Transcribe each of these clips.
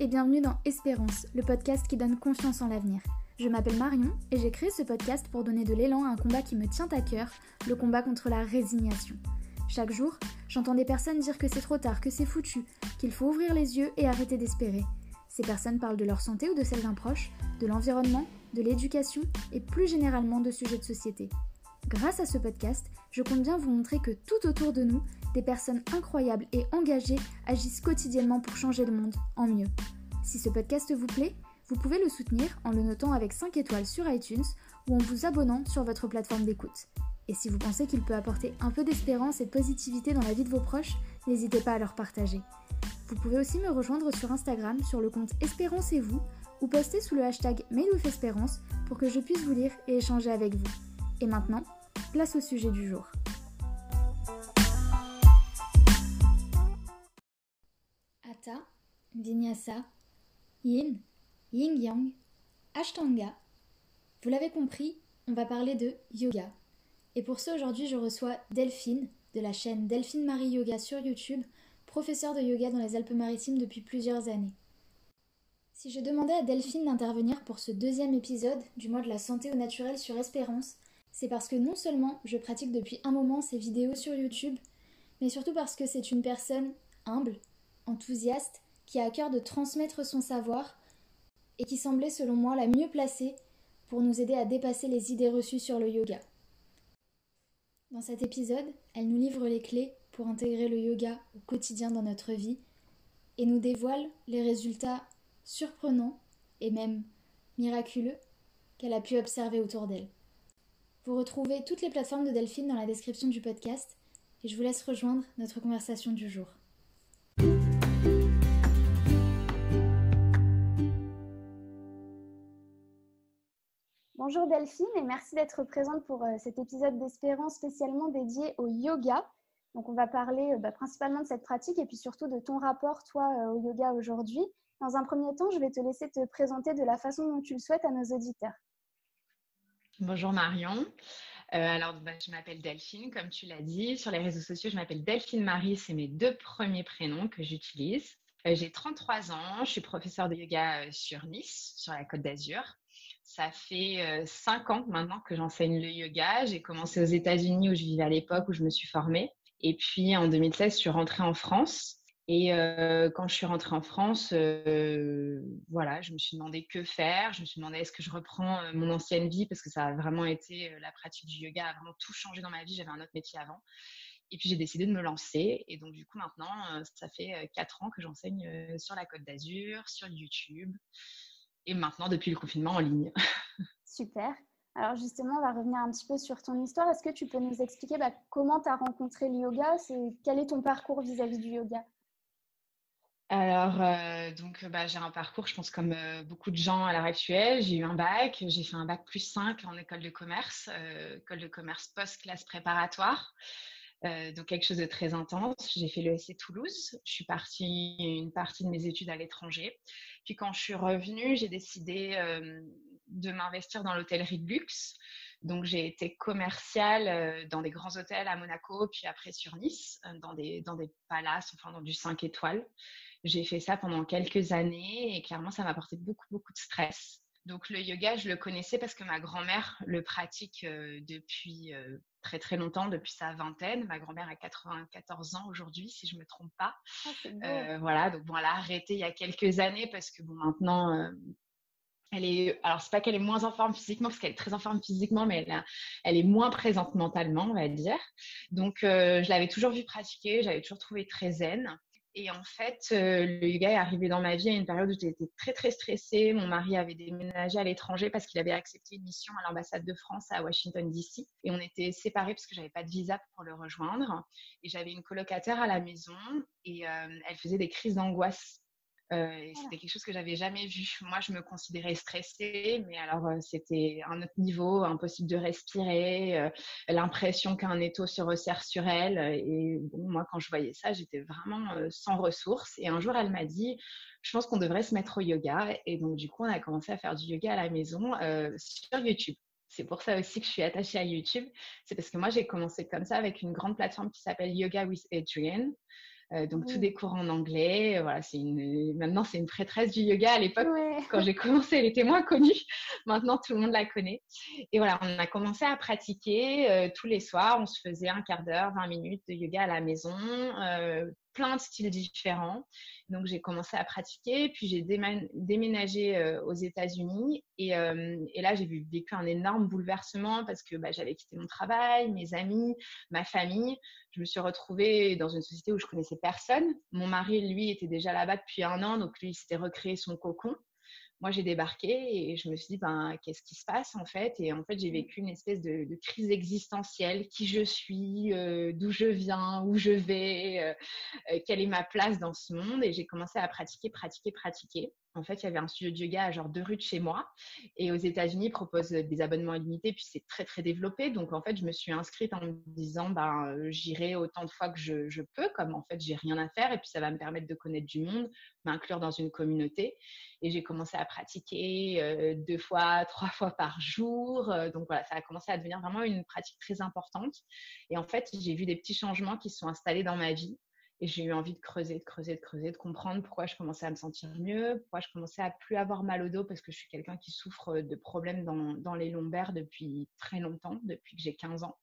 et bienvenue dans Espérance, le podcast qui donne confiance en l'avenir. Je m'appelle Marion et j'ai créé ce podcast pour donner de l'élan à un combat qui me tient à cœur, le combat contre la résignation. Chaque jour, j'entends des personnes dire que c'est trop tard, que c'est foutu, qu'il faut ouvrir les yeux et arrêter d'espérer. Ces personnes parlent de leur santé ou de celle d'un proche, de l'environnement, de l'éducation et plus généralement de sujets de société. Grâce à ce podcast, je compte bien vous montrer que tout autour de nous, des personnes incroyables et engagées agissent quotidiennement pour changer le monde en mieux. Si ce podcast vous plaît, vous pouvez le soutenir en le notant avec 5 étoiles sur iTunes ou en vous abonnant sur votre plateforme d'écoute. Et si vous pensez qu'il peut apporter un peu d'espérance et de positivité dans la vie de vos proches, n'hésitez pas à leur partager. Vous pouvez aussi me rejoindre sur Instagram sur le compte Espérance et vous ou poster sous le hashtag #MadeWithEspérance pour que je puisse vous lire et échanger avec vous. Et maintenant, place au sujet du jour. Hatha, Vinyasa, Yin, Yin-Yang, Ashtanga. Vous l'avez compris, on va parler de yoga. Et pour ce, aujourd'hui, je reçois Delphine, de la chaîne Delphine Marie Yoga sur YouTube, professeure de yoga dans les Alpes-Maritimes depuis plusieurs années. Si je demandais à Delphine d'intervenir pour ce 2e épisode du mois de la santé au naturel sur Espérance, c'est parce que non seulement je pratique depuis un moment ces vidéos sur YouTube, mais surtout parce que c'est une personne humble, enthousiaste, qui a à cœur de transmettre son savoir et qui semblait selon moi la mieux placée pour nous aider à dépasser les idées reçues sur le yoga. Dans cet épisode, elle nous livre les clés pour intégrer le yoga au quotidien dans notre vie et nous dévoile les résultats surprenants et même miraculeux qu'elle a pu observer autour d'elle. Vous retrouvez toutes les plateformes de Delphine dans la description du podcast et je vous laisse rejoindre notre conversation du jour. Bonjour Delphine et merci d'être présente pour cet épisode d'Espérance spécialement dédié au yoga. Donc on va parler principalement de cette pratique et puis surtout de ton rapport toi au yoga aujourd'hui. Dans un premier temps, je vais te laisser te présenter de la façon dont tu le souhaites à nos auditeurs. Bonjour Marion. Je m'appelle Delphine, comme tu l'as dit. Sur les réseaux sociaux, je m'appelle Delphine Marie, c'est mes 2 premiers prénoms que j'utilise. J'ai 33 ans, je suis professeure de yoga sur Nice, sur la Côte d'Azur. Ça fait 5 ans maintenant que j'enseigne le yoga. J'ai commencé aux États-Unis où je vivais à l'époque, où je me suis formée. Et puis en 2016, je suis rentrée en France. Et quand je suis rentrée en France, je me suis demandé que faire. Je me suis demandé est-ce que je reprends mon ancienne vie parce que ça a vraiment été la pratique du yoga a vraiment tout changé dans ma vie. J'avais un autre métier avant. Et puis j'ai décidé de me lancer. Et donc du coup maintenant, ça fait 4 ans que j'enseigne sur la Côte d'Azur, sur YouTube. Et maintenant depuis le confinement en ligne. Super. Alors justement, on va revenir un petit peu sur ton histoire. Est-ce que tu peux nous expliquer comment tu as rencontré le yoga? Quel est ton parcours vis-à-vis du yoga? Alors, j'ai un parcours, je pense, comme beaucoup de gens à l'heure actuelle. J'ai eu un bac, j'ai fait un bac +5 en école de commerce post-classe préparatoire. Donc, quelque chose de très intense. J'ai fait l'ESC Toulouse. Je suis partie une partie de mes études à l'étranger. Puis, quand je suis revenue, j'ai décidé de m'investir dans l'hôtellerie de luxe. Donc, j'ai été commerciale dans des grands hôtels à Monaco, puis après sur Nice, dans des palaces, enfin dans du 5 étoiles. J'ai fait ça pendant quelques années et clairement, ça m'a apporté beaucoup, beaucoup de stress. Donc, le yoga, je le connaissais parce que ma grand-mère le pratique depuis très, très longtemps, depuis sa vingtaine. Ma grand-mère a 94 ans aujourd'hui, si je ne me trompe pas. Ah, c'est beau. Elle a arrêté il y a quelques années parce que maintenant, alors, c'est pas qu'elle est moins en forme physiquement, parce qu'elle est très en forme physiquement, mais elle est moins présente mentalement, on va dire. Donc, je l'avais toujours vue pratiquer, j'avais toujours trouvé très zen. Et en fait, le yoga est arrivé dans ma vie à une période où j'étais très, très stressée. Mon mari avait déménagé à l'étranger parce qu'il avait accepté une mission à l'ambassade de France à Washington, D.C. Et on était séparés parce que j'avais pas de visa pour le rejoindre. Et j'avais une colocataire à la maison et elle faisait des crises d'angoisse. Et c'était quelque chose que j'avais jamais vu. Moi, je me considérais stressée, mais alors c'était un autre niveau, impossible de respirer, l'impression qu'un étau se resserre sur elle. Et bon, moi, quand je voyais ça, j'étais vraiment sans ressources. Et un jour, elle m'a dit, je pense qu'on devrait se mettre au yoga. Et donc, du coup, on a commencé à faire du yoga à la maison sur YouTube. C'est pour ça aussi que je suis attachée à YouTube. C'est parce que moi, j'ai commencé comme ça avec une grande plateforme qui s'appelle Yoga with Adriene. Donc, tous des cours en anglais. Voilà, maintenant, c'est une prêtresse du yoga. À l'époque, quand j'ai commencé, elle était moins connue. Maintenant, tout le monde la connaît. Et voilà, on a commencé à pratiquer tous les soirs. On se faisait un quart d'heure, 20 minutes de yoga à la maison, plein de styles différents. Donc, j'ai commencé à pratiquer. Puis, j'ai déménagé aux États-Unis. Et là, j'ai vécu un énorme bouleversement parce que j'avais quitté mon travail, mes amis, ma famille. Je me suis retrouvée dans une société où je connaissais personne. Mon mari, lui, était déjà là-bas depuis 1 an. Donc, lui, il s'était recréé son cocon. Moi, j'ai débarqué et je me suis dit, qu'est-ce qui se passe en fait? Et en fait, j'ai vécu une espèce de crise existentielle. Qui je suis, d'où je viens, où je vais, quelle est ma place dans ce monde? Et j'ai commencé à pratiquer. En fait, il y avait un studio de yoga à genre 2 rues de chez moi. Et aux États-Unis, ils proposent des abonnements illimités, puis c'est très, très développé. Donc, en fait, je me suis inscrite en me disant, j'irai autant de fois que je peux, comme en fait, j'ai rien à faire. Et puis, ça va me permettre de connaître du monde, m'inclure dans une communauté. Et j'ai commencé à pratiquer 2 fois, 3 fois par jour. Donc voilà, ça a commencé à devenir vraiment une pratique très importante. Et en fait, j'ai vu des petits changements qui se sont installés dans ma vie. Et j'ai eu envie de creuser, de comprendre pourquoi je commençais à me sentir mieux, pourquoi je commençais à plus avoir mal au dos, parce que je suis quelqu'un qui souffre de problèmes dans les lombaires depuis très longtemps, depuis que j'ai 15 ans.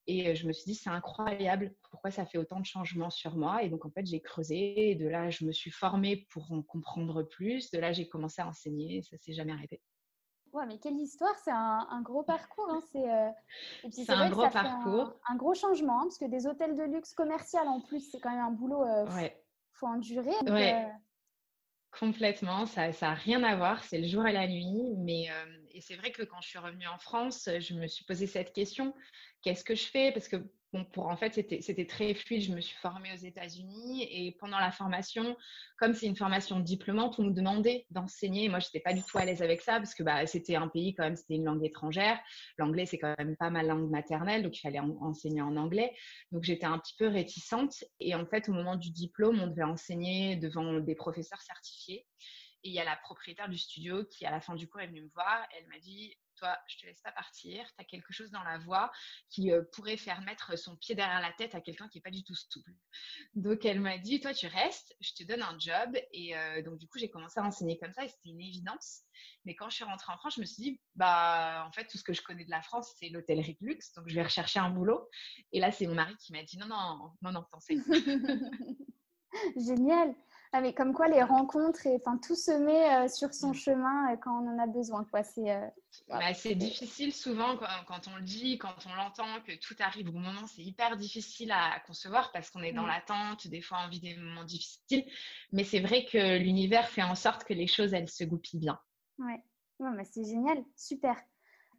Et je me suis dit, c'est incroyable, pourquoi ça fait autant de changements sur moi? Et donc, en fait, j'ai creusé. Et de là, je me suis formée pour en comprendre plus. De là, j'ai commencé à enseigner. Ça ne s'est jamais arrêté. Ouais, mais quelle histoire! C'est un gros parcours. Hein. Et puis, C'est c'est un vrai que gros ça fait parcours. un gros changement, hein, parce que des hôtels de luxe commercial, en plus, c'est quand même un boulot, Ouais. faut endurer. Donc, Ouais. Complètement, ça a rien à voir, c'est le jour et la nuit. Et c'est vrai que quand je suis revenue en France, je me suis posé cette question, qu'est-ce que je fais? Parce que en fait, c'était très fluide. Je me suis formée aux États-Unis et pendant la formation, comme c'est une formation diplômante, on nous demandait d'enseigner. Moi, je n'étais pas du tout à l'aise avec ça parce que c'était un pays quand même, c'était une langue étrangère. L'anglais, c'est quand même pas ma langue maternelle, donc il fallait enseigner en anglais. Donc, j'étais un petit peu réticente. Et en fait, au moment du diplôme, on devait enseigner devant des professeurs certifiés. Et il y a la propriétaire du studio qui, à la fin du cours, est venue me voir. Elle m'a dit, toi, je te laisse pas partir. Tu as quelque chose dans la voix qui pourrait faire mettre son pied derrière la tête à quelqu'un qui n'est pas du tout souple. Donc, elle m'a dit, toi, tu restes, je te donne un job. Et donc, du coup, j'ai commencé à enseigner comme ça et c'était une évidence. Mais quand je suis rentrée en France, je me suis dit, en fait, tout ce que je connais de la France, c'est l'hôtellerie de luxe. Donc, je vais rechercher un boulot. Et là, c'est mon mari qui m'a dit, non, t'enseignes. Génial! Ah, mais comme quoi les rencontres et tout se met sur son chemin quand on en a besoin, quoi. C'est difficile souvent quand on le dit, quand on l'entend, que tout arrive au bon moment. C'est hyper difficile à concevoir parce qu'on est dans l'attente, des fois on vit des moments difficiles. Mais c'est vrai que l'univers fait en sorte que les choses, elles se goupillent bien. Ouais, c'est génial, super.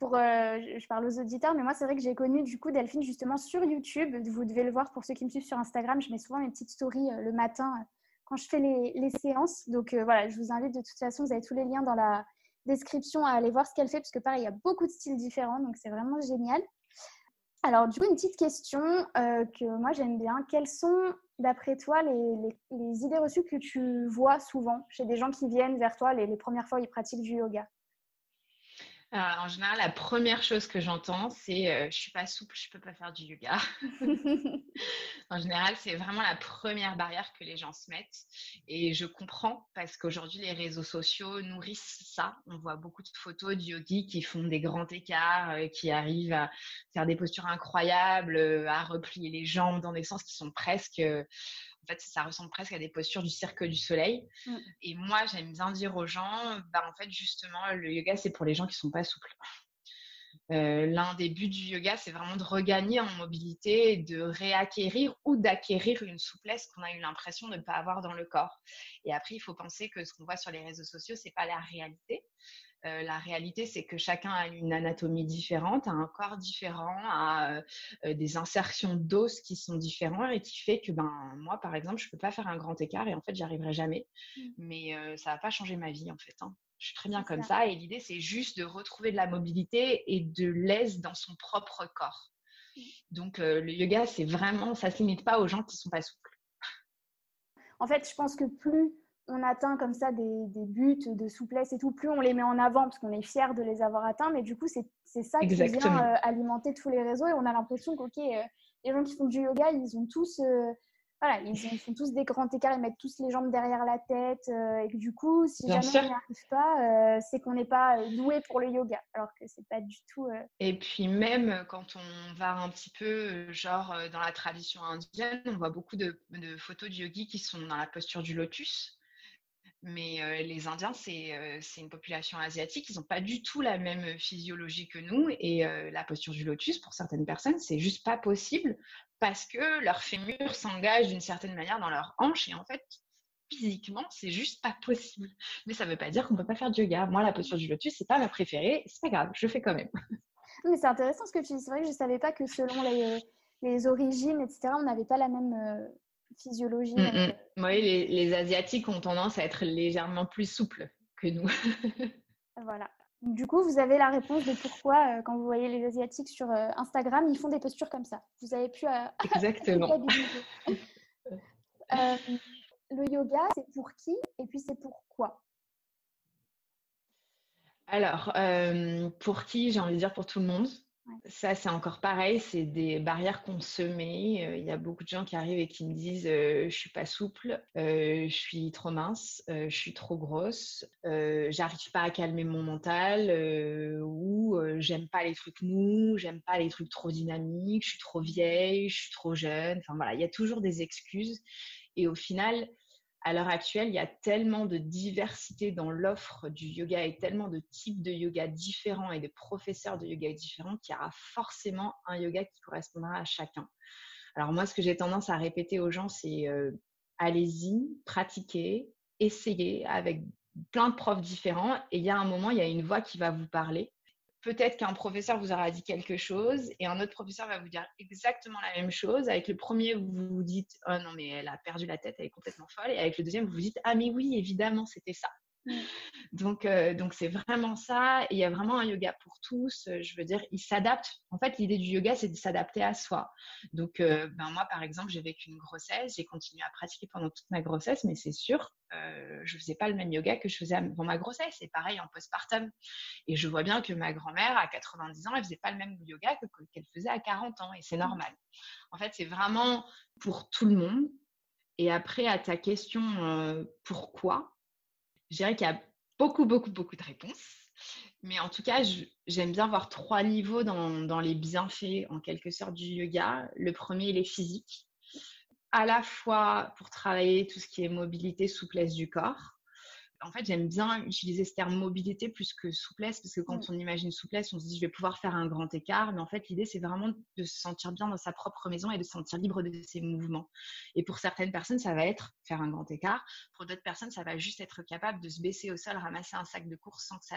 Je parle aux auditeurs, mais moi, c'est vrai que j'ai connu du coup Delphine justement sur YouTube. Vous devez le voir pour ceux qui me suivent sur Instagram. Je mets souvent mes petites stories le matin quand je fais les séances. Donc voilà, je vous invite de toute façon, vous avez tous les liens dans la description à aller voir ce qu'elle fait, parce que pareil, il y a beaucoup de styles différents, donc c'est vraiment génial. Alors du coup, une petite question que moi j'aime bien. Quelles sont, d'après toi, les idées reçues que tu vois souvent chez des gens qui viennent vers toi les premières fois où ils pratiquent du yoga? En général, la première chose que j'entends, c'est je suis pas souple, je peux pas faire du yoga. En général, c'est vraiment la première barrière que les gens se mettent. Et je comprends parce qu'aujourd'hui, les réseaux sociaux nourrissent ça. On voit beaucoup de photos de yogis qui font des grands écarts, qui arrivent à faire des postures incroyables, à replier les jambes dans des sens qui sont presque… en fait, ça ressemble presque à des postures du Cirque du Soleil. Et moi, j'aime bien dire aux gens, en fait, justement, le yoga, c'est pour les gens qui sont pas souples. L'un des buts du yoga, c'est vraiment de regagner en mobilité, de réacquérir ou d'acquérir une souplesse qu'on a eu l'impression de ne pas avoir dans le corps. Et après, il faut penser que ce qu'on voit sur les réseaux sociaux, c'est pas la réalité. La réalité, c'est que chacun a une anatomie différente, a un corps différent, a des insertions d'os qui sont différents et qui fait que moi, par exemple, je peux pas faire un grand écart et en fait, j'y arriverai jamais. Mais ça va pas changer ma vie, en fait. Je suis très bien comme ça. Et l'idée, c'est juste de retrouver de la mobilité et de l'aise dans son propre corps. Donc, le yoga, c'est vraiment, ça ne se limite pas aux gens qui ne sont pas souples. En fait, je pense que plus on atteint comme ça des buts de souplesse et tout, plus on les met en avant parce qu'on est fier de les avoir atteints. Mais du coup, c'est ça qui vient alimenter tous les réseaux et on a l'impression que les gens qui font du yoga, ils ont tous voilà, ils font tous des grands écarts, ils mettent tous les jambes derrière la tête. Et que du coup, si Bien jamais sûr. on n'y arrive pas, c'est qu'on n'est pas doué pour le yoga. Alors que c'est pas du tout. Et puis même quand on va un petit peu, dans la tradition indienne, on voit beaucoup de photos de yogis qui sont dans la posture du lotus. Mais les Indiens, c'est une population asiatique, ils n'ont pas du tout la même physiologie que nous. Et la posture du lotus, pour certaines personnes, c'est juste pas possible parce que leur fémur s'engage d'une certaine manière dans leur hanche. Et en fait, physiquement, c'est juste pas possible. Mais ça ne veut pas dire qu'on ne peut pas faire de yoga. Moi, la posture du lotus, c'est pas ma préférée. C'est pas grave, je le fais quand même. Mais c'est intéressant ce que tu dis. C'est vrai que je savais pas que selon les origines, etc., on n'avait pas la même physiologie. Oui, les Asiatiques ont tendance à être légèrement plus souples que nous. Voilà. Du coup, vous avez la réponse de pourquoi, quand vous voyez les Asiatiques sur Instagram, ils font des postures comme ça. Vous avez pu Exactement. Le yoga, c'est pour qui et puis c'est pour quoi? Alors, pour qui? J'ai envie de dire pour tout le monde. Ouais. Ça, c'est encore pareil, c'est des barrières qu'on se met. Il y a beaucoup de gens qui arrivent et qui me disent je suis pas souple, je suis trop mince, je suis trop grosse, j'arrive pas à calmer mon mental, ou j'aime pas les trucs mous, j'aime pas les trucs trop dynamiques, je suis trop vieille, je suis trop jeune. Enfin voilà, il y a toujours des excuses. Et au final, à l'heure actuelle, il y a tellement de diversité dans l'offre du yoga et tellement de types de yoga différents et de professeurs de yoga différents qu'il y aura forcément un yoga qui correspondra à chacun. Alors moi, ce que j'ai tendance à répéter aux gens, c'est allez-y, pratiquez, essayez avec plein de profs différents et il y a un moment, il y a une voix qui va vous parler. Peut-être qu'un professeur vous aura dit quelque chose et un autre professeur va vous dire exactement la même chose. Avec le premier, vous vous dites « Oh non, mais elle a perdu la tête, elle est complètement folle ». Et avec le deuxième, vous vous dites « Ah mais oui, évidemment, c'était ça ». Donc c'est vraiment ça. Et il y a vraiment un yoga pour tous. Je veux dire, il s'adapte. En fait, l'idée du yoga, c'est de s'adapter à soi. Donc, moi, par exemple, j'ai vécu une grossesse. J'ai continué à pratiquer pendant toute ma grossesse, mais c'est sûr, je faisais pas le même yoga que je faisais avant ma grossesse. Et pareil en postpartum. Et je vois bien que ma grand-mère, à 90 ans, elle faisait pas le même yoga qu'elle faisait à 40 ans. Et c'est normal. En fait, c'est vraiment pour tout le monde. Et après, à ta question, pourquoi? Je dirais qu'il y a beaucoup, beaucoup, beaucoup de réponses. Mais en tout cas, j'aime bien voir 3 niveaux dans les bienfaits, en quelque sorte, du yoga. Le premier, il est physique. À la fois pour travailler tout ce qui est mobilité, souplesse du corps. En fait, j'aime bien utiliser ce terme mobilité plus que souplesse, parce que quand on imagine souplesse, on se dit je vais pouvoir faire un grand écart. Mais en fait, l'idée, c'est vraiment de se sentir bien dans sa propre maison et de se sentir libre de ses mouvements. Et pour certaines personnes, ça va être faire un grand écart. Pour d'autres personnes, ça va juste être capable de se baisser au sol, ramasser un sac de course sans que ça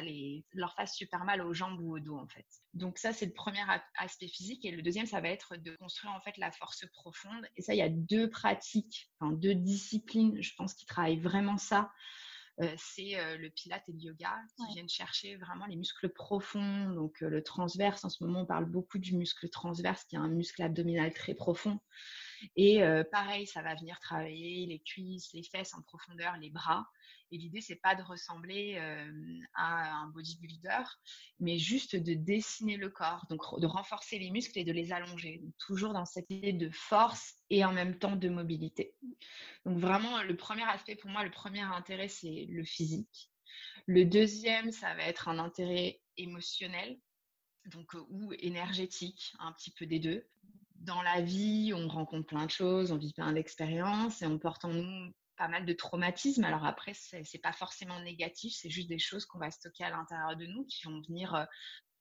leur fasse super mal aux jambes ou au dos, en fait. Donc ça, c'est le premier aspect physique. Et le deuxième, ça va être de construire en fait la force profonde. Et ça, il y a 2 pratiques, 2 disciplines, je pense, qui travaillent vraiment ça. C'est le pilate et le yoga qui viennent chercher vraiment les muscles profonds. Donc le transverse, en ce moment on parle beaucoup du muscle transverse qui est un muscle abdominal très profond. Et pareil, ça va venir travailler les cuisses, les fesses en profondeur, les bras. Et l'idée, c'est pas de ressembler à un bodybuilder, mais juste de dessiner le corps, donc de renforcer les muscles et de les allonger. Donc, toujours dans cette idée de force et en même temps de mobilité. Donc vraiment, le premier aspect pour moi, le premier intérêt, c'est le physique. Le deuxième, ça va être un intérêt émotionnel, donc ou énergétique, un petit peu des deux. Dans la vie, on rencontre plein de choses, on vit plein d'expériences et on porte en nous pas mal de traumatismes. Alors après, c'est pas forcément négatif, c'est juste des choses qu'on va stocker à l'intérieur de nous qui vont venir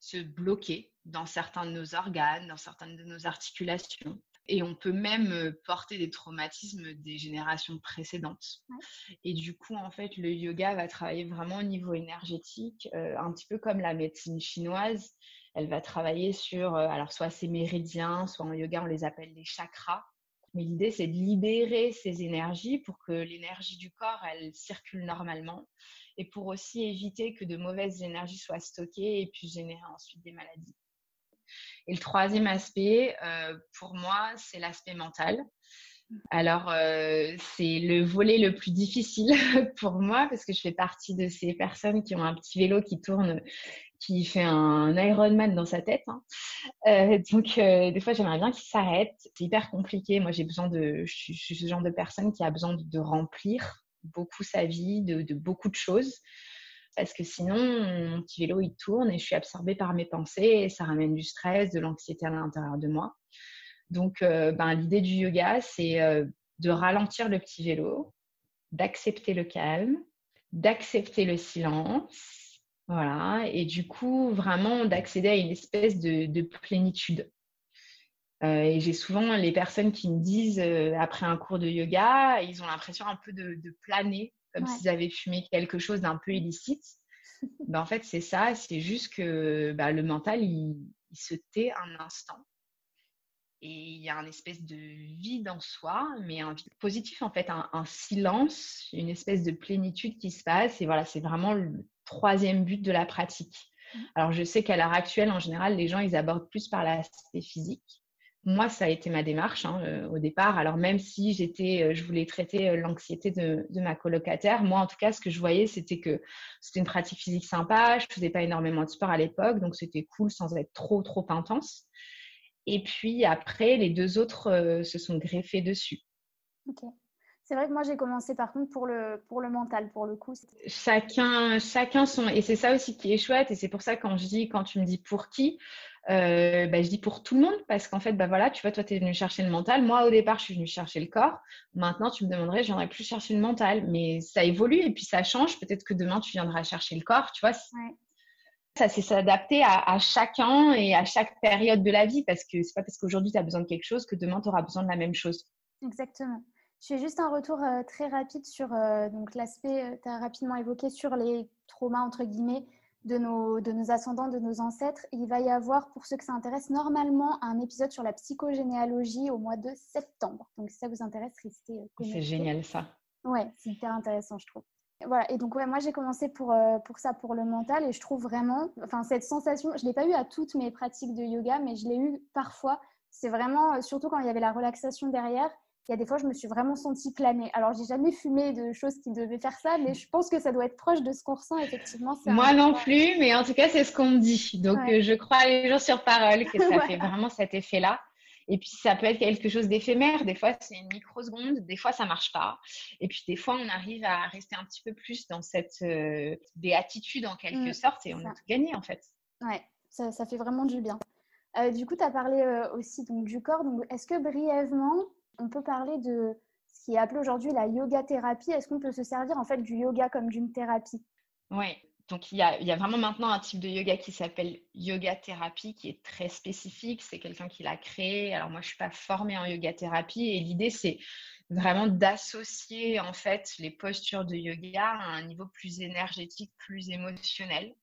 se bloquer dans certains de nos organes, dans certaines de nos articulations. Et on peut même porter des traumatismes des générations précédentes. Et du coup, en fait, le yoga va travailler vraiment au niveau énergétique, un petit peu comme la médecine chinoise. Elle va travailler sur, alors soit ses méridiens, soit en yoga, on les appelle les chakras. Mais l'idée, c'est de libérer ces énergies pour que l'énergie du corps, elle circule normalement et pour aussi éviter que de mauvaises énergies soient stockées et puissent générer ensuite des maladies. Et le troisième aspect, pour moi, c'est l'aspect mental. Alors, c'est le volet le plus difficile pour moi parce que je fais partie de ces personnes qui ont un petit vélo qui tourne qui fait un Ironman dans sa tête, hein. Donc, des fois, j'aimerais bien qu'il s'arrête. C'est hyper compliqué. Moi, je suis ce genre de personne qui a besoin de remplir beaucoup sa vie, de beaucoup de choses. Parce que sinon, mon petit vélo, il tourne et je suis absorbée par mes pensées et ça ramène du stress, de l'anxiété à l'intérieur de moi. Donc, l'idée du yoga, c'est de ralentir le petit vélo, d'accepter le calme, d'accepter le silence, voilà, et du coup, vraiment d'accéder à une espèce de plénitude. Et j'ai souvent les personnes qui me disent, après un cours de yoga, ils ont l'impression un peu de planer, comme Ouais. s'ils avaient fumé quelque chose d'un peu illicite. En fait, c'est ça, c'est juste que le mental, il se tait un instant. Et il y a un espèce de vide en soi, mais un vide positif en fait, un silence, une espèce de plénitude qui se passe. Et voilà, c'est vraiment le troisième but de la pratique. Alors, je sais qu'à l'heure actuelle, en général, les gens, ils abordent plus par l'aspect physique. Moi, ça a été ma démarche au départ. Alors, même si je voulais traiter l'anxiété de ma colocataire, moi, en tout cas, ce que je voyais, c'était que c'était une pratique physique sympa. Je ne faisais pas énormément de sport à l'époque, donc c'était cool sans être trop, trop intense. Et puis après, les deux autres se sont greffés dessus. Ok. C'est vrai que moi, j'ai commencé par contre pour le mental, pour le coup. Chacun son... Et c'est ça aussi qui est chouette. Et c'est pour ça quand tu me dis pour qui, je dis pour tout le monde. Parce qu'en fait, voilà, tu vois, toi, tu es venu chercher le mental. Moi, au départ, je suis venue chercher le corps. Maintenant, tu me demanderais, je viendrai plus chercher le mental. Mais ça évolue et puis ça change. Peut-être que demain, tu viendras chercher le corps. Tu vois, Ouais. ça, c'est s'adapter à chacun et à chaque période de la vie. Parce que c'est pas parce qu'aujourd'hui, tu as besoin de quelque chose que demain, tu auras besoin de la même chose. Exactement. Je fais juste un retour très rapide sur donc l'aspect, tu as rapidement évoqué sur les traumas, entre guillemets, de nos ascendants, de nos ancêtres. Il va y avoir, pour ceux que ça intéresse, normalement un épisode sur la psychogénéalogie au mois de septembre. Donc, si ça vous intéresse, restez C'est connectés. génial, ça. Ouais, c'est hyper intéressant, je trouve. Voilà, et donc ouais, moi j'ai commencé pour ça, pour le mental, et je trouve vraiment, enfin cette sensation, je ne l'ai pas eu à toutes mes pratiques de yoga, mais je l'ai eu parfois. C'est vraiment, surtout quand il y avait la relaxation derrière, il y a des fois je me suis vraiment sentie planer. Alors j'ai jamais fumé de choses qui devaient faire ça, mais je pense que ça doit être proche de ce qu'on ressent, effectivement. C'est un Moi non état... plus, mais en tout cas, c'est ce qu'on me dit. Donc, Ouais. je crois les jours sur parole que ça fait Voilà. vraiment cet effet-là. Et puis, ça peut être quelque chose d'éphémère. Des fois, c'est une microseconde. Des fois, ça marche pas. Et puis, des fois, on arrive à rester un petit peu plus dans cette béatitude en quelque sorte et on a Ça. tout gagné, en fait. Ouais, ça fait vraiment du bien. Du coup, tu as parlé aussi donc, du corps. Donc, est-ce que brièvement, on peut parler de ce qui est appelé aujourd'hui la yoga thérapie? Est-ce qu'on peut se servir en fait du yoga comme d'une thérapie? Oui. Donc, il y a vraiment maintenant un type de yoga qui s'appelle yoga thérapie, qui est très spécifique. C'est quelqu'un qui l'a créé. Alors, moi, je ne suis pas formée en yoga thérapie. Et l'idée, c'est vraiment d'associer, en fait, les postures de yoga à un niveau plus énergétique, plus émotionnel,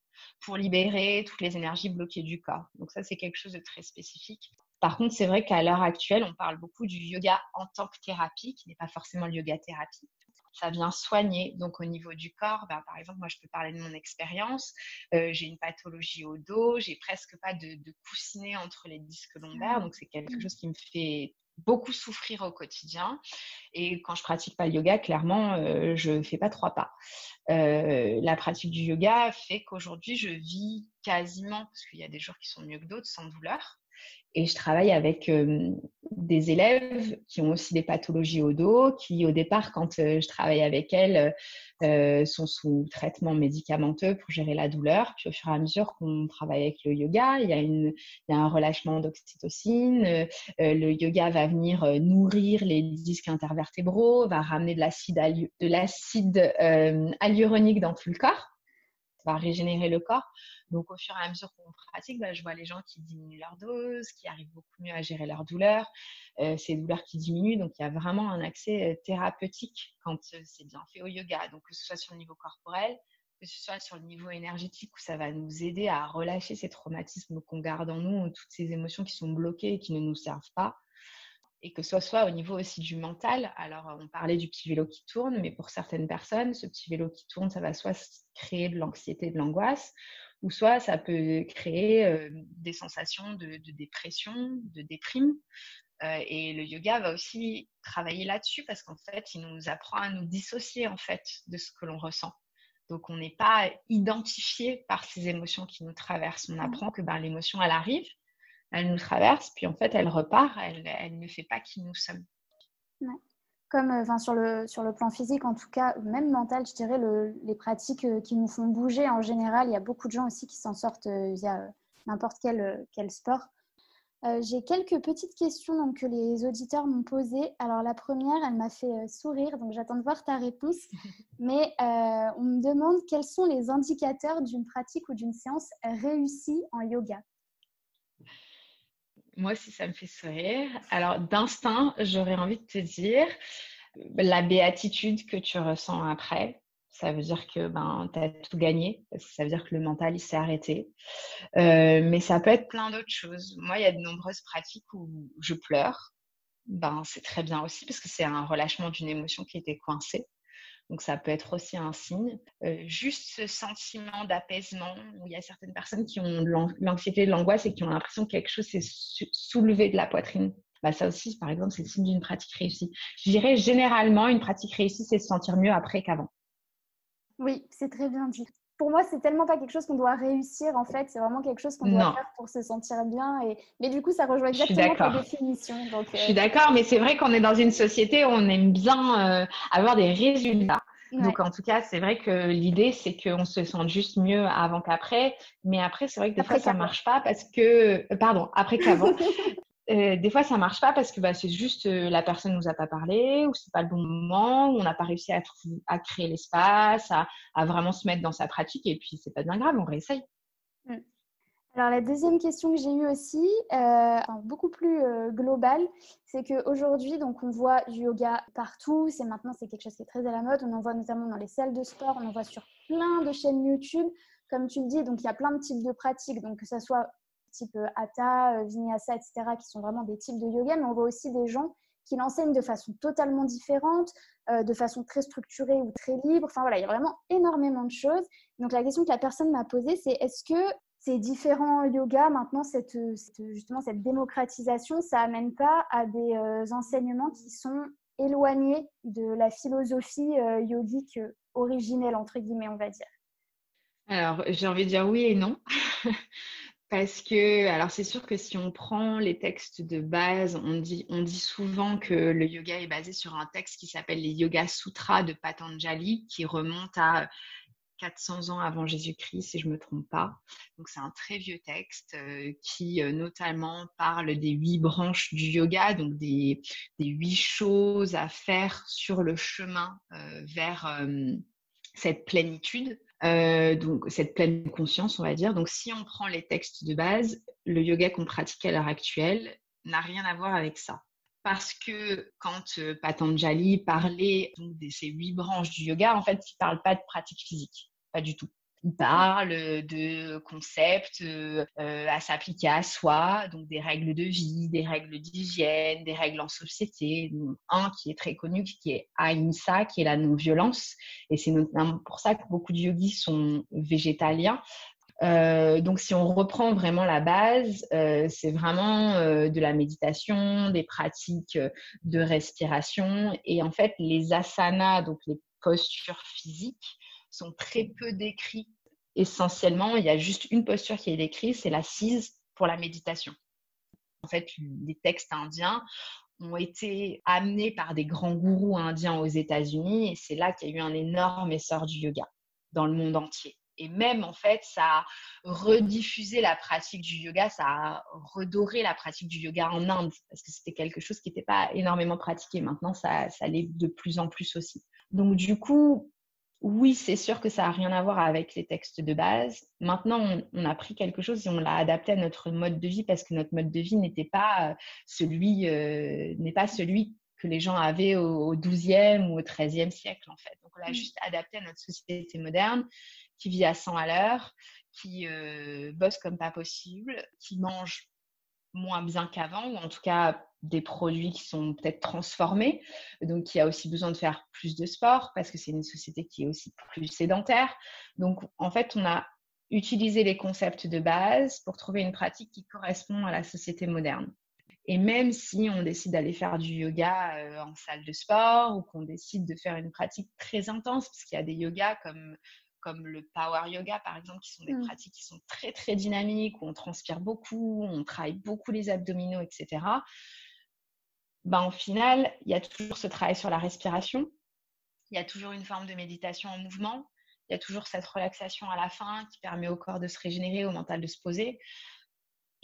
pour libérer toutes les énergies bloquées du corps. Donc, ça, c'est quelque chose de très spécifique. Par contre, c'est vrai qu'à l'heure actuelle, on parle beaucoup du yoga en tant que thérapie, qui n'est pas forcément le yoga thérapie. Ça vient soigner. Donc, au niveau du corps, par exemple, moi, je peux parler de mon expérience. J'ai une pathologie au dos. J'ai presque pas de coussinet entre les disques lombaires. Donc, c'est quelque chose qui me fait beaucoup souffrir au quotidien. Et quand je pratique pas le yoga, clairement, je fais pas 3 pas. La pratique du yoga fait qu'aujourd'hui, je vis quasiment, parce qu'il y a des jours qui sont mieux que d'autres, sans douleur. Et je travaille avec des élèves qui ont aussi des pathologies au dos, qui au départ, quand je travaille avec elles, sont sous traitement médicamenteux pour gérer la douleur. Puis au fur et à mesure qu'on travaille avec le yoga, il y a un relâchement d'oxytocine. Le yoga va venir nourrir les disques intervertébraux, va ramener de l'acide hyaluronique dans tout le corps, va régénérer le corps. Donc, au fur et à mesure qu'on pratique, je vois les gens qui diminuent leur dose, qui arrivent beaucoup mieux à gérer leur douleur, ces douleurs qui diminuent. Donc, il y a vraiment un accès thérapeutique quand c'est bien fait au yoga. Donc, que ce soit sur le niveau corporel, que ce soit sur le niveau énergétique, où ça va nous aider à relâcher ces traumatismes qu'on garde en nous, toutes ces émotions qui sont bloquées et qui ne nous servent pas. Et que ce soit au niveau aussi du mental. Alors, on parlait du petit vélo qui tourne, mais pour certaines personnes, ce petit vélo qui tourne, ça va soit créer de l'anxiété, de l'angoisse, ou soit ça peut créer des sensations de dépression, de déprime. Et le yoga va aussi travailler là-dessus parce qu'en fait, il nous apprend à nous dissocier en fait de ce que l'on ressent. Donc, on n'est pas identifié par ces émotions qui nous traversent. On apprend que l'émotion, elle arrive, elle nous traverse, puis en fait, elle repart, elle ne fait pas qui nous sommes. Ouais. Comme sur le plan physique, en tout cas, même mental, je dirais, les pratiques qui nous font bouger en général, il y a beaucoup de gens aussi qui s'en sortent via n'importe quel sport. J'ai quelques petites questions donc, que les auditeurs m'ont posées. Alors la première, elle m'a fait sourire, donc j'attends de voir ta réponse. Mais on me demande quels sont les indicateurs d'une pratique ou d'une séance réussie en yoga. Moi aussi, ça me fait sourire. Alors, d'instinct, j'aurais envie de te dire la béatitude que tu ressens après. Ça veut dire que tu as tout gagné, parce que ça veut dire que le mental, il s'est arrêté. Mais ça peut être plein d'autres choses. Moi, il y a de nombreuses pratiques où je pleure. C'est très bien aussi, parce que c'est un relâchement d'une émotion qui était coincée. Donc, ça peut être aussi un signe. Juste ce sentiment d'apaisement, où il y a certaines personnes qui ont l'anxiété, l'angoisse et qui ont l'impression que quelque chose s'est soulevé de la poitrine. Ça aussi, par exemple, c'est le signe d'une pratique réussie. Je dirais généralement, une pratique réussie, c'est se sentir mieux après qu'avant. Oui, c'est très bien dit. Pour moi, c'est tellement pas quelque chose qu'on doit réussir, en fait. C'est vraiment quelque chose qu'on doit faire pour se sentir bien. Mais du coup, ça rejoint exactement ta définition. Donc, je suis d'accord, mais c'est vrai qu'on est dans une société où on aime bien avoir des résultats. Ouais. Donc, en tout cas, c'est vrai que l'idée, c'est qu'on se sente juste mieux avant qu'après. Mais après, c'est vrai que des fois, ça ne marche pas parce que… Pardon, après qu'avant. Des fois, ça ne marche pas parce que c'est juste la personne ne nous a pas parlé ou c'est pas le bon moment, ou on n'a pas réussi à créer l'espace, à vraiment se mettre dans sa pratique. Et puis, c'est pas bien grave, on réessaye. Alors, la deuxième question que j'ai eue aussi, beaucoup plus globale, c'est qu'aujourd'hui, donc, on voit du yoga partout. C'est quelque chose qui est très à la mode. On en voit notamment dans les salles de sport, on en voit sur plein de chaînes YouTube. Comme tu le dis, donc, il y a plein de types de pratiques, donc, que ce soit type Hatha, Vinyasa, etc., qui sont vraiment des types de yoga, mais on voit aussi des gens qui l'enseignent de façon totalement différente, de façon très structurée ou très libre. Enfin, voilà, il y a vraiment énormément de choses. Donc, la question que la personne m'a posée, c'est est-ce que ces différents yogas, maintenant, justement, cette démocratisation, ça amène pas à des enseignements qui sont éloignés de la philosophie yogique originelle, entre guillemets, on va dire? Alors, j'ai envie de dire oui et non. Parce que, alors c'est sûr que si on prend les textes de base, on dit souvent que le yoga est basé sur un texte qui s'appelle les Yoga Sutras de Patanjali, qui remonte à 400 ans avant Jésus-Christ, si je ne me trompe pas. Donc, c'est un très vieux texte qui notamment parle des 8 branches du yoga, donc des 8 choses à faire sur le chemin vers cette plénitude. Donc cette pleine conscience, on va dire. Donc, si on prend les textes de base, le yoga qu'on pratique à l'heure actuelle n'a rien à voir avec ça. Parce que quand Patanjali parlait donc, de ces 8 branches du yoga, en fait, il ne parle pas de pratique physique, pas du tout. Il parle de concepts à s'appliquer à soi, donc des règles de vie, des règles d'hygiène, des règles en société. Donc, un qui est très connu, qui est Ahimsa, qui est la non-violence. Et c'est notamment pour ça que beaucoup de yogis sont végétaliens. Donc, si on reprend vraiment la base, c'est vraiment de la méditation, des pratiques de respiration. Et en fait, les asanas, donc les postures physiques, sont très peu décrits. Essentiellement, il y a juste une posture qui est décrite, c'est l'assise pour la méditation. En fait, les textes indiens ont été amenés par des grands gourous indiens aux États-Unis et c'est là qu'il y a eu un énorme essor du yoga dans le monde entier. Et même, en fait, ça a rediffusé la pratique du yoga, ça a redoré la pratique du yoga en Inde parce que c'était quelque chose qui n'était pas énormément pratiqué. Maintenant, ça l'est de plus en plus aussi. Donc, du coup, oui, c'est sûr que ça n'a rien à voir avec les textes de base. Maintenant, on a pris quelque chose et on l'a adapté à notre mode de vie parce que notre mode de vie n'est pas celui que les gens avaient au XIIe ou au XIIIe siècle, en fait. Donc, on l'a juste adapté à notre société moderne qui vit à 100 à l'heure, qui bosse comme pas possible, qui mange moins bien qu'avant, ou en tout cas des produits qui sont peut-être transformés. Donc, il y a aussi besoin de faire plus de sport parce que c'est une société qui est aussi plus sédentaire. Donc, en fait, on a utilisé les concepts de base pour trouver une pratique qui correspond à la société moderne. Et même si on décide d'aller faire du yoga en salle de sport ou qu'on décide de faire une pratique très intense, parce qu'il y a des yogas comme comme le power yoga, par exemple, qui sont des pratiques qui sont très, très dynamiques, où on transpire beaucoup, on travaille beaucoup les abdominaux, etc. Au final, il y a toujours ce travail sur la respiration. Il y a toujours une forme de méditation en mouvement. Il y a toujours cette relaxation à la fin qui permet au corps de se régénérer, au mental de se poser.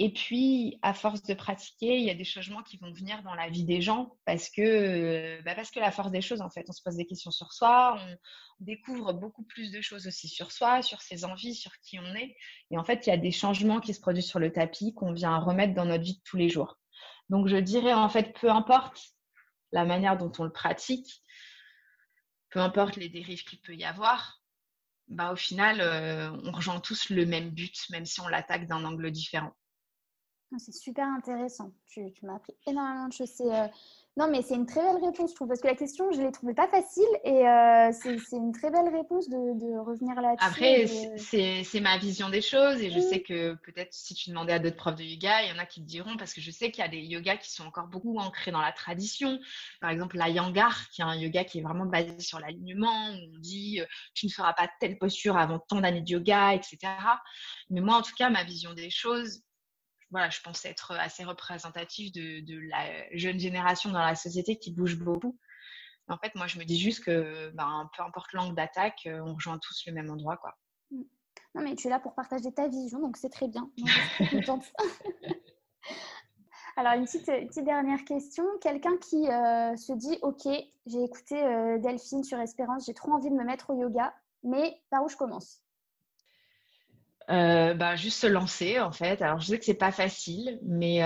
Et puis, à force de pratiquer, il y a des changements qui vont venir dans la vie des gens parce que la force des choses, en fait, on se pose des questions sur soi, on découvre beaucoup plus de choses aussi sur soi, sur ses envies, sur qui on est. Et en fait, il y a des changements qui se produisent sur le tapis qu'on vient remettre dans notre vie de tous les jours. Donc, je dirais, en fait, peu importe la manière dont on le pratique, peu importe les dérives qu'il peut y avoir, au final, on rejoint tous le même but, même si on l'attaque d'un angle différent. C'est super intéressant. Tu m'as appris énormément de choses. Non, mais c'est une très belle réponse, je trouve, parce que la question, je ne l'ai trouvée pas facile et c'est une très belle réponse de revenir là-dessus. Après, c'est ma vision des choses et je sais que peut-être si tu demandais à d'autres profs de yoga, il y en a qui te diront, parce que je sais qu'il y a des yogas qui sont encore beaucoup ancrés dans la tradition. Par exemple, la Iyengar, qui est un yoga qui est vraiment basé sur l'alignement, où on dit tu ne feras pas telle posture avant tant d'années de yoga, etc. Mais moi, en tout cas, ma vision des choses, voilà, je pense être assez représentative de la jeune génération dans la société qui bouge beaucoup. En fait, moi, je me dis juste que peu importe l'angle d'attaque, on rejoint tous le même endroit, quoi. Non, mais tu es là pour partager ta vision, donc c'est très bien. Moi, je suis très contente. Alors, une petite dernière question. Quelqu'un qui se dit « Ok, j'ai écouté Delphine sur Espérance, j'ai trop envie de me mettre au yoga, mais par où je commence ?» Juste se lancer, en fait. Alors, je sais que c'est pas facile, mais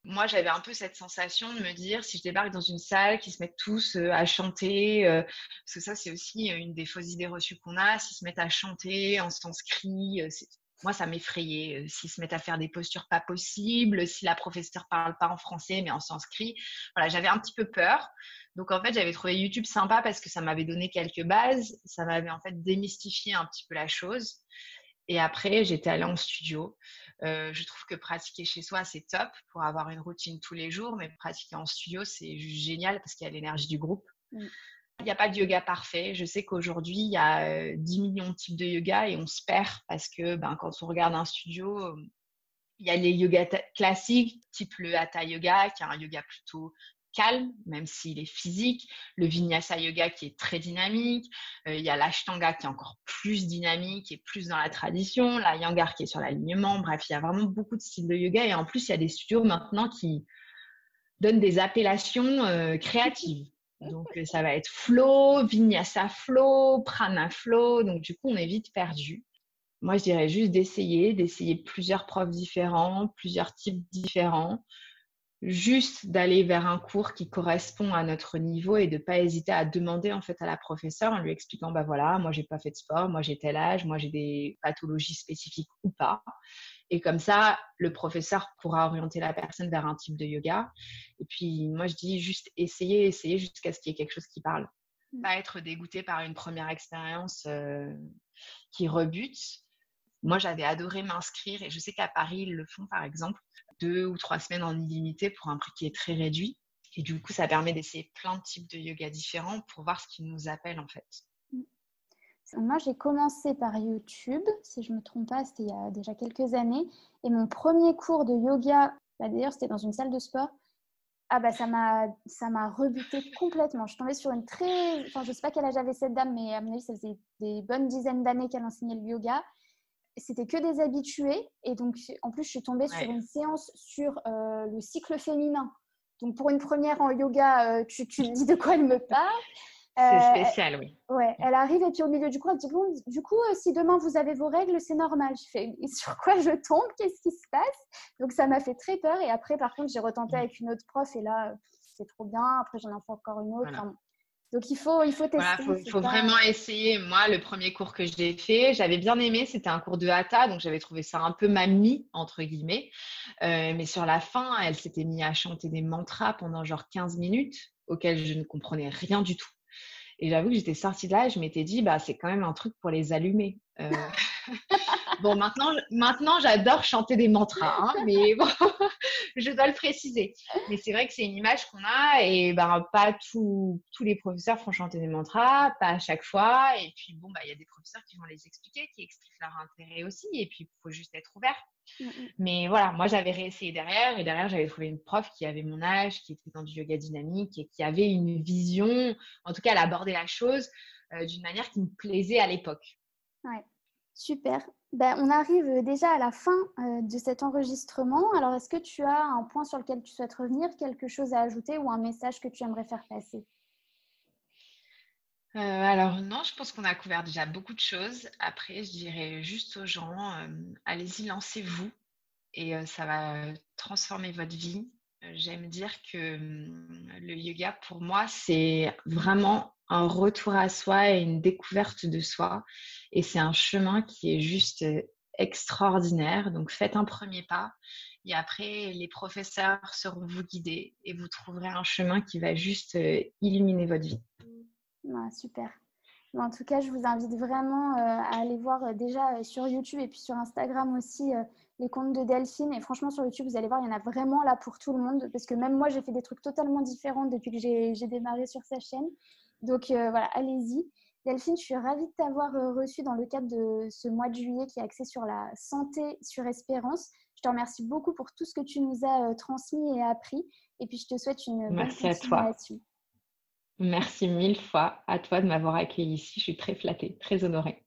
moi, j'avais un peu cette sensation de me dire, si je débarque dans une salle, qu'ils se mettent tous à chanter, parce que ça, c'est aussi une des fausses idées reçues qu'on a, s'ils se mettent à chanter en sanskrit, moi, ça m'effrayait. S'ils se mettent à faire des postures pas possibles, si la professeure parle pas en français, mais en sanskrit. Voilà, j'avais un petit peu peur. Donc, en fait, j'avais trouvé YouTube sympa parce que ça m'avait donné quelques bases. Ça m'avait en fait démystifié un petit peu la chose. Et après, j'étais allée en studio. Je trouve que pratiquer chez soi, c'est top pour avoir une routine tous les jours. Mais pratiquer en studio, c'est juste génial parce qu'il y a l'énergie du groupe. Il n'y a pas de yoga parfait. Je sais qu'aujourd'hui, il y a 10 millions de types de yoga et on se perd parce que quand on regarde un studio, il y a les yogas classiques, type le Hatha Yoga, qui est un yoga plutôt calme, même s'il est physique. Le Vinyasa Yoga qui est très dynamique. Il y a l'Ashtanga qui est encore plus dynamique et plus dans la tradition. La Iyengar qui est sur l'alignement. Bref, il y a vraiment beaucoup de styles de yoga. Et en plus, il y a des studios maintenant qui donnent des appellations créatives. Donc, ça va être flow, Vinyasa flow, Prana flow. Donc, du coup, on est vite perdu. Moi, je dirais juste d'essayer plusieurs profs différents, plusieurs types différents. Juste d'aller vers un cours qui correspond à notre niveau et de ne pas hésiter à demander en fait à la professeure en lui expliquant voilà, moi j'ai pas fait de sport, moi j'ai tel âge, moi j'ai des pathologies spécifiques ou pas. Et comme ça, le professeur pourra orienter la personne vers un type de yoga. Et puis moi je dis juste essayer jusqu'à ce qu'il y ait quelque chose qui parle. Pas être dégoûté par une première expérience qui rebute. Moi, j'avais adoré m'inscrire et je sais qu'à Paris, ils le font par exemple 2 ou 3 semaines en illimité pour un prix qui est très réduit. Et du coup, ça permet d'essayer plein de types de yoga différents pour voir ce qui nous appelle en fait. Moi, j'ai commencé par YouTube, si je ne me trompe pas, c'était il y a déjà quelques années. Et mon premier cours de yoga, d'ailleurs, c'était dans une salle de sport. Ça m'a rebuté complètement. Je suis tombée sur je ne sais pas quel âge avait cette dame, mais à mon avis, ça faisait des bonnes dizaines d'années qu'elle enseignait le yoga. C'était que des habitués. Et donc, en plus, je suis tombée sur une séance sur le cycle féminin. Donc, pour une première en yoga, tu te dis de quoi elle me parle. C'est spécial, oui. Ouais, elle arrive et puis au milieu du cours, elle dit bon, du coup, si demain vous avez vos règles, c'est normal. Je fais sur quoi je tombe, qu'est-ce qui se passe? Donc ça m'a fait très peur. Et après, par contre, j'ai retenté avec une autre prof et là, c'est trop bien. Après, j'en ai fait encore une autre. Voilà. Donc il faut tester. Voilà, faut vraiment essayer. Moi, le premier cours que j'ai fait, j'avais bien aimé. C'était un cours de Hatha, donc j'avais trouvé ça un peu mamie, entre guillemets. Mais sur la fin, elle s'était mise à chanter des mantras pendant genre 15 minutes, auxquels je ne comprenais rien du tout. Et j'avoue que j'étais sortie de là et je m'étais dit, c'est quand même un truc pour les allumer. Bon, maintenant, j'adore chanter des mantras, hein, mais bon, je dois le préciser. Mais c'est vrai que c'est une image qu'on a et ben, pas tous les professeurs font chanter des mantras, pas à chaque fois. Et puis, bon, il y a des professeurs qui vont les expliquer, qui expliquent leur intérêt aussi. Et puis, il faut juste être ouvert. Mais voilà, moi, j'avais réessayé derrière. Et derrière, j'avais trouvé une prof qui avait mon âge, qui était dans du yoga dynamique et qui avait une vision. En tout cas, elle abordait la chose d'une manière qui me plaisait à l'époque. Ouais, super. On arrive déjà à la fin de cet enregistrement. Alors, est-ce que tu as un point sur lequel tu souhaites revenir, quelque chose à ajouter ou un message que tu aimerais faire passer? Alors non, je pense qu'on a couvert déjà beaucoup de choses. Après, je dirais juste aux gens, allez-y, lancez-vous et ça va transformer votre vie. J'aime dire que le yoga, pour moi, c'est vraiment un retour à soi et une découverte de soi. Et c'est un chemin qui est juste extraordinaire. Donc, faites un premier pas. Et après, les professeurs seront vous guider et vous trouverez un chemin qui va juste illuminer votre vie. Ouais, super. En tout cas, je vous invite vraiment à aller voir déjà sur YouTube et puis sur Instagram aussi les comptes de Delphine. Et franchement, sur YouTube, vous allez voir, il y en a vraiment là pour tout le monde. Parce que même moi, j'ai fait des trucs totalement différents depuis que j'ai démarré sur sa chaîne. Donc voilà, allez-y. Delphine, je suis ravie de t'avoir reçue dans le cadre de ce mois de juillet qui est axé sur la santé sur Espérance. Je te remercie beaucoup pour tout ce que tu nous as transmis et appris. Et puis, je te souhaite une bonne Merci à toi. continuation. Merci 1000 fois à toi de m'avoir accueillie ici. Je suis très flattée, très honorée.